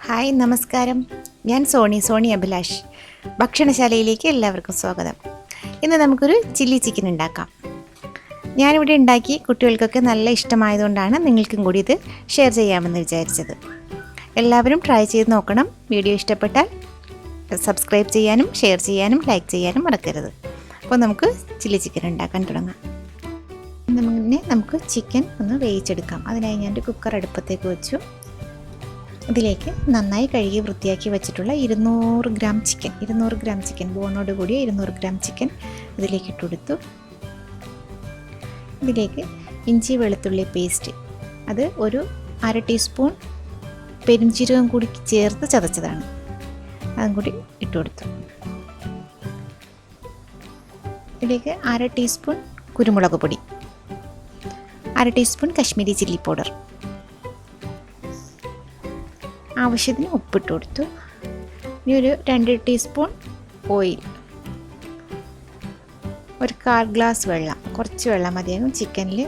Hi നമസ്കാരം. ഞാൻ Sony Abhilash. ഭക്ഷണശാലയിലേക്ക് എല്ലാവർക്കും സ്വാഗതം. ഇന്ന് നമുക്കൊരു ചില്ലി ചിക്കൻ ഉണ്ടാക്കാം. ഞാനിവിടെ ഉണ്ടാക്കി കുട്ടികൾക്കൊക്കെ നല്ല ഇഷ്ടമായതുകൊണ്ടാണ് നിങ്ങൾക്കും കൂടി ഇത് ഷെയർ ചെയ്യാമെന്ന് വിചാരിച്ചത്. എല്ലാവരും ട്രൈ ചെയ്ത് നോക്കണം. വീഡിയോ ഇഷ്ടപ്പെട്ടാൽ സബ്സ്ക്രൈബ് ചെയ്യാനും ഷെയർ ചെയ്യാനും ലൈക്ക് ചെയ്യാനും മറക്കരുത്. അപ്പോൾ നമുക്ക് ചില്ലി ചിക്കൻ ഉണ്ടാക്കാൻ തുടങ്ങാം. നമുക്ക് ചിക്കൻ ഒന്ന് വേവിച്ചെടുക്കാം. അതിനായി ഞാനൊരു കുക്കർ അടുപ്പത്തേക്ക് വെച്ചു. ഇതിലേക്ക് നന്നായി കഴുകി വൃത്തിയാക്കി വെച്ചിട്ടുള്ള 200 ഗ്രാം ചിക്കൻ ബോണോട് കൂടിയ 200 ഗ്രാം ചിക്കൻ ഇതിലേക്ക് ഇട്ടുകൊടുത്തു. ഇതിലേക്ക് ഇഞ്ചി വെളുത്തുള്ളി പേസ്റ്റ്, അത് ഒരു 1/2 ടീസ്പൂൺ പെരുംജീരകം കൂടി ചേർത്ത് ചതച്ചതാണ്, അതും കൂടി ഇട്ടുകൊടുത്തു. ഇതിലേക്ക് 1/2 ടീസ്പൂൺ കുരുമുളക് പൊടി, 1/2 ടീസ്പൂൺ കാശ്മീരി ചില്ലി പൗഡർ, ആവശ്യത്തിന് ഉപ്പിട്ട് കൊടുത്തു. ഇനി ഒരു 2 ടീസ്പൂൺ ഓയിൽ, ഒരു 1/4 ഗ്ലാസ് വെള്ളം, കുറച്ച് വെള്ളം മതിയാകും. ചിക്കനിൽ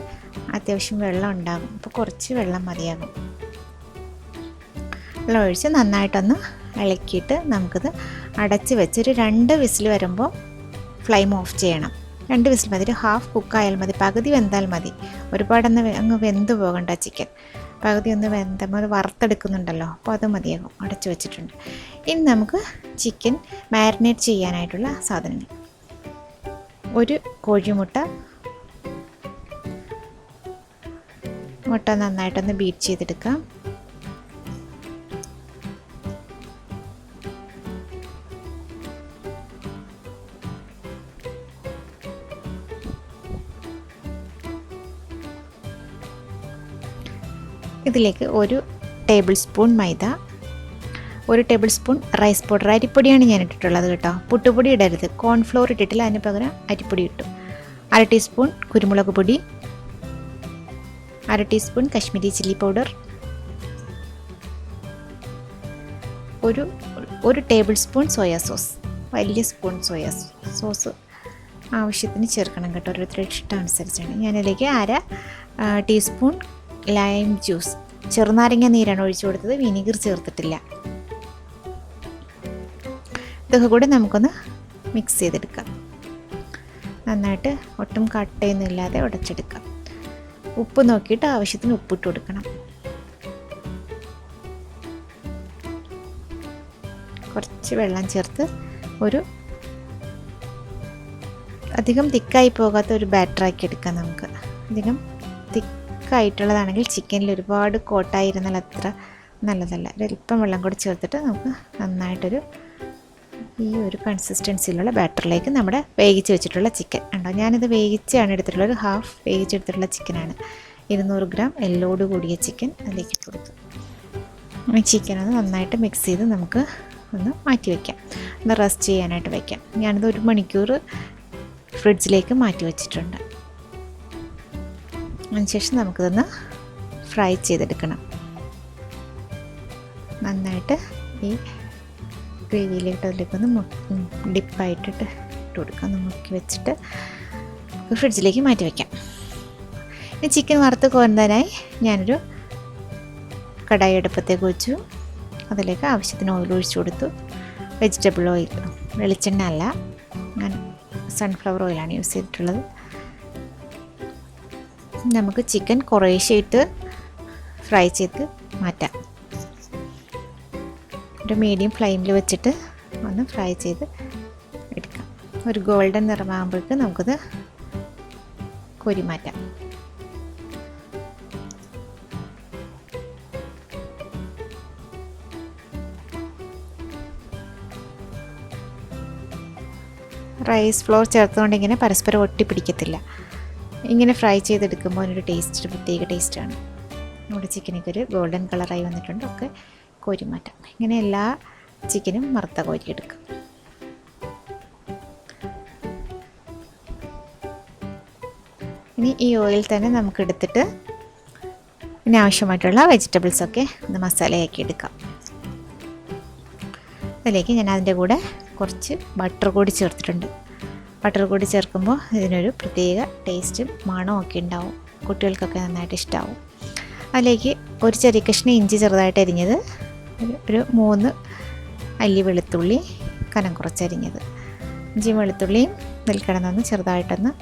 അത്യാവശ്യം വെള്ളം ഉണ്ടാകും, അപ്പോൾ കുറച്ച് വെള്ളം മതിയാകും. വെള്ളം ഒഴിച്ച് നന്നായിട്ടൊന്ന് ഇളക്കിയിട്ട് നമുക്കിത് അടച്ച് വെച്ച് ഒരു 2 വിസിൽ വരുമ്പോൾ ഫ്ലെയിം ഓഫ് ചെയ്യണം. 2 വിസിൽ മതി, ഒരു ഹാഫ് കുക്കായാൽ മതി, പകുതി വെന്താൽ മതി. ഒരുപാടൊന്ന് അങ്ങ് വെന്ത് പോകണ്ട ചിക്കൻ, പകുതി ഒന്ന് വെന്തപ്പോൾ അത് വറുത്തെടുക്കുന്നുണ്ടല്ലോ, അപ്പോൾ അത് മതിയാകും. അടച്ചു വെച്ചിട്ടുണ്ട്. ഇനി നമുക്ക് ചിക്കൻ മാരിനേറ്റ് ചെയ്യാനായിട്ടുള്ള സാധനങ്ങൾ: ഒരു കോഴിമുട്ട, മുട്ട നന്നായിട്ടൊന്ന് ബീറ്റ് ചെയ്തെടുക്കാം. ഇതിലേക്ക് 1 ടേബിൾ സ്പൂൺ മൈദ, 1 ടേബിൾ സ്പൂൺ റൈസ് പൗഡർ, അരിപ്പൊടിയാണ് ഞാൻ ഇട്ടിട്ടുള്ളത് കേട്ടോ, പുട്ടുപൊടി ഇടരുത്. കോൺഫ്ലോർ ഇട്ടിട്ടില്ല, അതിന് പകരം അരിപ്പൊടി ഇട്ടു. 1/2 ടീസ്പൂൺ കുരുമുളക് പൊടി, 1/2 ടീസ്പൂൺ കാശ്മീരി ചില്ലി പൗഡർ, ഒരു ടേബിൾ സ്പൂൺ സോയ സോസ്, വലിയ സ്പൂൺ സോയ സോസ് ആവശ്യത്തിന് ചേർക്കണം കേട്ടോ, ഓരോരുത്തരുടെ ഇഷ്ടം അനുസരിച്ചാണ്. ഞാനിതിലേക്ക് 1/2 ടീസ്പൂൺ ലൈം ജ്യൂസ്, ചെറുനാരങ്ങ നീരാണ് ഒഴിച്ചു കൊടുത്തത്, വിനീഗർ ചേർത്തിട്ടില്ല. ഇതൊക്കെ കൂടി നമുക്കൊന്ന് മിക്സ് ചെയ്തെടുക്കാം. നന്നായിട്ട് ഒട്ടും കട്ടയൊന്നും ഇല്ലാതെ ഉടച്ചെടുക്കാം. ഉപ്പ് നോക്കിയിട്ട് ആവശ്യത്തിന് ഉപ്പിട്ട് കൊടുക്കണം. കുറച്ച് വെള്ളം ചേർത്ത് ഒരു അധികം തിക്കായി പോകാത്ത ഒരു ബാറ്ററാക്കി എടുക്കാം. നമുക്ക് അധികം ആയിട്ടുള്ളതാണെങ്കിൽ ചിക്കനിൽ ഒരുപാട് കോട്ടായിരുന്നാൽ അത്ര നല്ലതല്ല. ഒരല്പം വെള്ളം കൂടി ചേർത്തിട്ട് നമുക്ക് നന്നായിട്ടൊരു ഈ ഒരു കൺസിസ്റ്റൻസിയിലുള്ള ബാറ്ററിലേക്ക് നമ്മുടെ വേവിച്ച് വെച്ചിട്ടുള്ള ചിക്കൻ ഉണ്ടോ, ഞാനിത് വേവിച്ചാണ് എടുത്തിട്ടുള്ളത്, ഒരു ഹാഫ് വേവിച്ചെടുത്തിട്ടുള്ള ചിക്കനാണ്. 200 ഗ്രാം എല്ലോട് കൂടിയ ചിക്കൻ അതിലേക്ക് കൊടുത്തു. ചിക്കൻ ഒന്ന് നന്നായിട്ട് മിക്സ് ചെയ്ത് നമുക്ക് ഒന്ന് മാറ്റി വയ്ക്കാം, ഒന്ന് റെസ്റ്റ് ചെയ്യാനായിട്ട് വയ്ക്കാം. ഞാനിത് 1 മണിക്കൂർ ഫ്രിഡ്ജിലേക്ക് മാറ്റി വെച്ചിട്ടുണ്ട്. അതിനുശേഷം നമുക്കിതൊന്ന് ഫ്രൈ ചെയ്തെടുക്കണം. നന്നായിട്ട് ഈ ഗ്രേവിയിലേക്ക് അതിലേക്കൊന്ന് ഡിപ്പായിട്ടിട്ട് ഇട്ട് കൊടുക്കാം. ഒന്ന് മുക്കി വെച്ചിട്ട് ഫ്രിഡ്ജിലേക്ക് മാറ്റി വയ്ക്കാം. ഈ ചിക്കൻ വറുത്ത് കോരുന്നതിനായി ഞാനൊരു കടായി അടുപ്പത്തേക്ക് വെച്ചു. അതിലേക്ക് ആവശ്യത്തിന് ഓയിൽ ഒഴിച്ചു കൊടുത്തു. വെജിറ്റബിൾ ഓയിൽ, വെളിച്ചെണ്ണ അല്ല, ഞാൻ സൺഫ്ലവർ ഓയിലാണ് യൂസ് ചെയ്തിട്ടുള്ളത്. നമുക്ക് ചിക്കൻ കുറേശ്ശെ ഇട്ട് ഫ്രൈ ചെയ്ത് മാറ്റാം. ഒരു മീഡിയം ഫ്ലെയിമിൽ വെച്ചിട്ട് ഒന്ന് ഫ്രൈ ചെയ്ത് എടുക്കാം. ഒരു ഗോൾഡൻ നിറമാകുമ്പോഴേക്ക് നമുക്കത് കോരി മാറ്റാം. റൈസ് ഫ്ലോർ ചേർത്തുകൊണ്ട് ഇങ്ങനെ പരസ്പരം ഒട്ടിപ്പിടിക്കത്തില്ല. ഇങ്ങനെ ഫ്രൈ ചെയ്തെടുക്കുമ്പോൾ ഒരു പ്രത്യേക ടേസ്റ്റാണ്. നമ്മുടെ ചിക്കനൊക്കെ ഒരു ഗോൾഡൻ കളറായി വന്നിട്ടുണ്ട്. ഒക്കെ കോരി മാറ്റാം. ഇങ്ങനെ എല്ലാ ചിക്കനും വറുത്ത കോരിയെടുക്കാം. ഇനി ഈ ഓയിൽ തന്നെ നമുക്കെടുത്തിട്ട് ഇനി ആവശ്യമായിട്ടുള്ള വെജിറ്റബിൾസൊക്കെ ഒന്ന് മസാലയാക്കി എടുക്കാം. അതിലേക്ക് ഞാൻ അതിൻ്റെ കൂടെ കുറച്ച് ബട്ടർ കൂടി ചേർത്തിട്ടുണ്ട്. ബട്ടർ കൂടി ചേർക്കുമ്പോൾ ഇതിനൊരു പ്രത്യേക ടേസ്റ്റും മണവും ഒക്കെ ഉണ്ടാവും. കുട്ടികൾക്കൊക്കെ നന്നായിട്ട് ഇഷ്ടമാവും. അതിലേക്ക് ഒരു ചെറിയ കഷ്ണം ഇഞ്ചി ചെറുതായിട്ട് അരിഞ്ഞത്, ഒരു 3 അല്ലി വെളുത്തുള്ളി കനം കുറച്ചരിഞ്ഞത്. ഇഞ്ചിയും വെളുത്തുള്ളിയും ഇതിൽ കിടന്നൊന്ന് ചെറുതായിട്ടൊന്ന്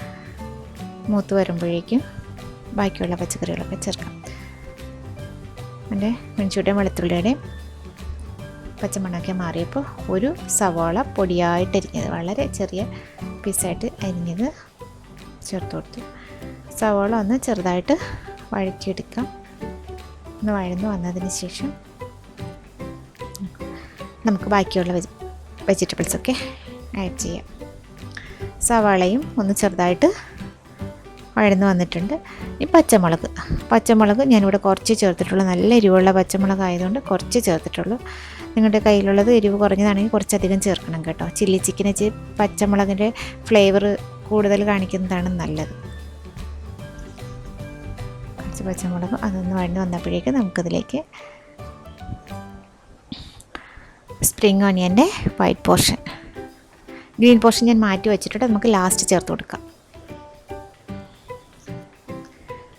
മൂത്ത് വരുമ്പോഴേക്കും ബാക്കിയുള്ള പച്ചക്കറികളൊക്കെ ചേർക്കാം. എൻ്റെ ഇഞ്ചിയുടെയും വെളുത്തുള്ളിയുടെയും പച്ചമണമൊക്കെ മാറിയപ്പോൾ ഒരു സവാള പൊടിയായിട്ടരിഞ്ഞത്, വളരെ ചെറിയ പീസായിട്ട് അരിഞ്ഞത് ചേർത്ത് കൊടുത്തു. സവാള ഒന്ന് ചെറുതായിട്ട് വഴറ്റിയെടുക്കാം. ഒന്ന് വഴന്ന് വന്നതിന് ശേഷം നമുക്ക് ബാക്കിയുള്ള വെജിറ്റബിൾസൊക്കെ ആഡ് ചെയ്യാം. സവാളയും ഒന്ന് ചെറുതായിട്ട് വഴന്ന് വന്നിട്ടുണ്ട്. ഈ പച്ചമുളക് ഞാനിവിടെ കുറച്ച് ചേർത്തിട്ടുള്ളൂ. നല്ല എരിവുള്ള പച്ചമുളക് ആയതുകൊണ്ട് കുറച്ച് ചേർത്തിട്ടുള്ളൂ. നിങ്ങളുടെ കയ്യിലുള്ളത് എരിവ് കുറഞ്ഞതാണെങ്കിൽ കുറച്ചധികം ചേർക്കണം കേട്ടോ. ചില്ലി ചിക്കന് പച്ചമുളകിൻ്റെ ഫ്ലേവർ കൂടുതൽ കാണിക്കുന്നതാണ് നല്ലത്. കുറച്ച് പച്ചമുളക് അതൊന്ന് വഴന്ന് വന്നപ്പോഴേക്ക് നമുക്കതിലേക്ക് സ്പ്രിംഗ് ഓണിയൻ്റെ വൈറ്റ് പോർഷൻ, ഗ്രീൻ പോർഷൻ ഞാൻ മാറ്റി വെച്ചിട്ടുണ്ട്. നമുക്ക് ലാസ്റ്റ് ചേർത്ത് കൊടുക്കാം.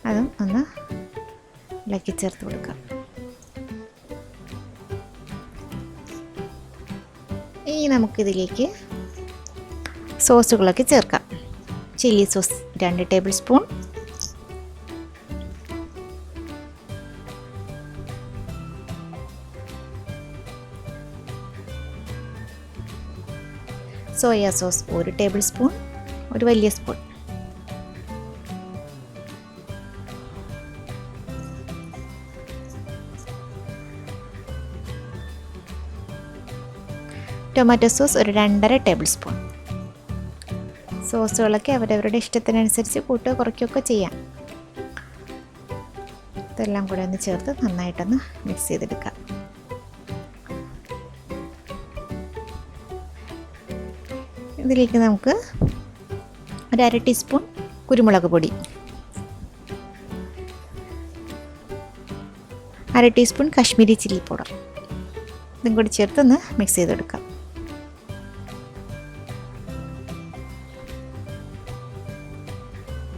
അതും ഒന്ന് ഇളക്കി ചേർത്ത് കൊടുക്കാം. ഇനി നമുക്കിതിലേക്ക് സോസുകളൊക്കെ ചേർക്കാം. Chilli sauce 2 table spoon, soya sauce 1 table spoon, ഒരു വലിയ സ്പൂൺ, ടൊമാറ്റോ സോസ് ഒരു 2.5 ടേബിൾ സ്പൂൺ. സോസുകളൊക്കെ അവരവരുടെ ഇഷ്ടത്തിനനുസരിച്ച് കൂട്ടുകയോ കുറയ്ക്കുകയൊക്കെ ചെയ്യാം. ഇതെല്ലാം കൂടെ ഒന്ന് ചേർത്ത് നന്നായിട്ടൊന്ന് മിക്സ് ചെയ്തെടുക്കാം. ഇതിലേക്ക് നമുക്ക് ഒരു 1/2 ടീസ്പൂൺ കുരുമുളക് പൊടി, 1/2 ടീസ്പൂൺ കാശ്മീരി ചില്ലി പൗഡർ ഇതും കൂടി ചേർത്തൊന്ന് മിക്സ് ചെയ്തെടുക്കാം.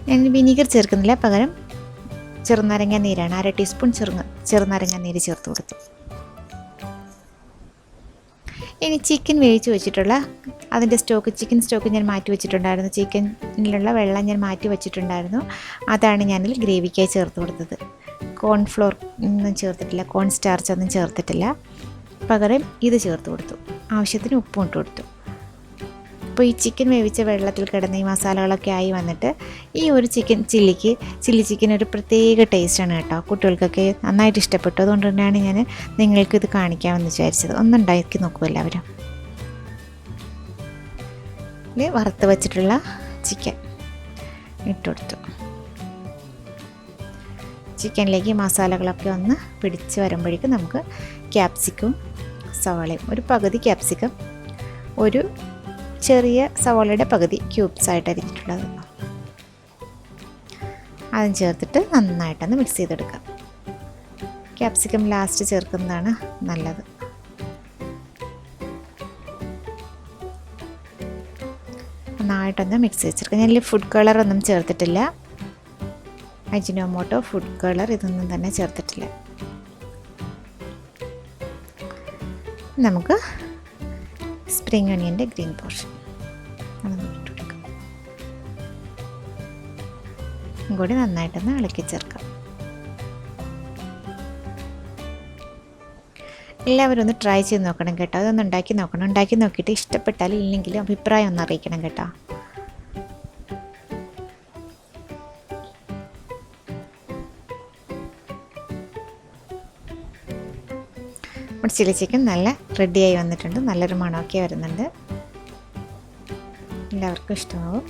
ഞാൻ വിനീഗർ ചേർക്കുന്നില്ല, പകരം ചെറുനാരങ്ങ നീരാണ്. 1/2 ടീസ്പൂൺ ചെറുനാരങ്ങ നീര് ചേർത്ത് കൊടുത്തു. ഇനി ചിക്കൻ വേവിച്ച് വെച്ചിട്ടുള്ള അതിൻ്റെ ചിക്കൻ സ്റ്റോക്ക് ഞാൻ മാറ്റി വെച്ചിട്ടുണ്ടായിരുന്നു. ചിക്കനിലുള്ള വെള്ളം ഞാൻ മാറ്റി വെച്ചിട്ടുണ്ടായിരുന്നു. അതാണ് ഞാനിൽ ഗ്രേവിക്കായി ചേർത്ത് കൊടുത്തത്. കോൺഫ്ലോർ ഒന്നും ചേർത്തിട്ടില്ല, കോൺ സ്റ്റാർച്ച് ഒന്നും ചേർത്തിട്ടില്ല. പകരം ഇത് ചേർത്ത് കൊടുത്തു. ആവശ്യത്തിന് ഉപ്പും ഇട്ട് കൊടുത്തു. അപ്പോൾ ഈ ചിക്കൻ വേവിച്ച വെള്ളത്തിൽ കിടന്ന് ഈ മസാലകളൊക്കെ ആയി വന്നിട്ട് ഈ ഒരു ചില്ലി ചിക്കൻ ഒരു പ്രത്യേക ടേസ്റ്റാണ് കേട്ടോ. കുട്ടികൾക്കൊക്കെ നന്നായിട്ട് ഇഷ്ടപ്പെട്ടു. അതുകൊണ്ട് തന്നെയാണ് ഞാൻ നിങ്ങൾക്കിത് കാണിക്കാമെന്ന് വിചാരിച്ചത്. ഒന്നുണ്ടാക്കി നോക്കൂ എല്ലാവരും. വറുത്ത് വച്ചിട്ടുള്ള ചിക്കൻ ഇട്ടുകൊടുത്തു. ചിക്കനിലേക്ക് മസാലകളൊക്കെ ഒന്ന് പിടിച്ച് വരുമ്പോഴേക്കും നമുക്ക് ക്യാപ്സിക്കും സവാളയും, ഒരു പകുതി ക്യാപ്സിക്കം, ഒരു ചെറിയ സവാളയുടെ പകുതി ക്യൂബ്സ് ആയിട്ട് അരിഞ്ഞിട്ടുള്ളത്, അതും ചേർത്തിട്ട് നന്നായിട്ടൊന്ന് മിക്സ് ചെയ്തെടുക്കാം. ക്യാപ്സിക്കം ലാസ്റ്റ് ചേർക്കുന്നതാണ് നല്ലത്. നന്നായിട്ടൊന്ന് മിക്സ് ചെയ്തെടുക്കാം. ഞാൻ ഫുഡ് കളറൊന്നും ചേർത്തിട്ടില്ല, അജിനോമോട്ടോ, ഫുഡ് കളർ ഇതൊന്നും തന്നെ ചേർത്തിട്ടില്ല. നമുക്ക് സ്പ്രിംഗ് ഓണിയൻ്റെ ഗ്രീൻ പോർഷൻ അതൊന്ന് ഇട്ട് കൊടുക്കാം. കൂടി നന്നായിട്ടൊന്ന് ഇളക്കി ചേർക്കാം. എല്ലാവരും ഒന്ന് ട്രൈ ചെയ്ത് നോക്കണം കേട്ടോ. അതൊന്ന് ഉണ്ടാക്കി നോക്കണം. ഉണ്ടാക്കി നോക്കിയിട്ട് ഇഷ്ടപ്പെട്ടാലും ഇല്ലെങ്കിലും അഭിപ്രായം ഒന്ന് അറിയിക്കണം കേട്ടോ. ചില്ലി ചിക്കൻ നല്ല റെഡിയായി വന്നിട്ടുണ്ട്. നല്ലൊരു മണമൊക്കെ വരുന്നുണ്ട്. എല്ലാവർക്കും ഇഷ്ടമാവും.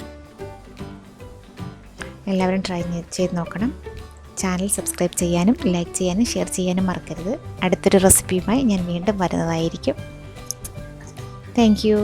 എല്ലാവരും ട്രൈ ചെയ്ത് നോക്കണം. ചാനൽ സബ്സ്ക്രൈബ് ചെയ്യാനും ലൈക്ക് ചെയ്യാനും ഷെയർ ചെയ്യാനും മറക്കരുത്. അടുത്തൊരു റെസിപ്പിയുമായി ഞാൻ വീണ്ടും വരുന്നതായിരിക്കും. Thank you.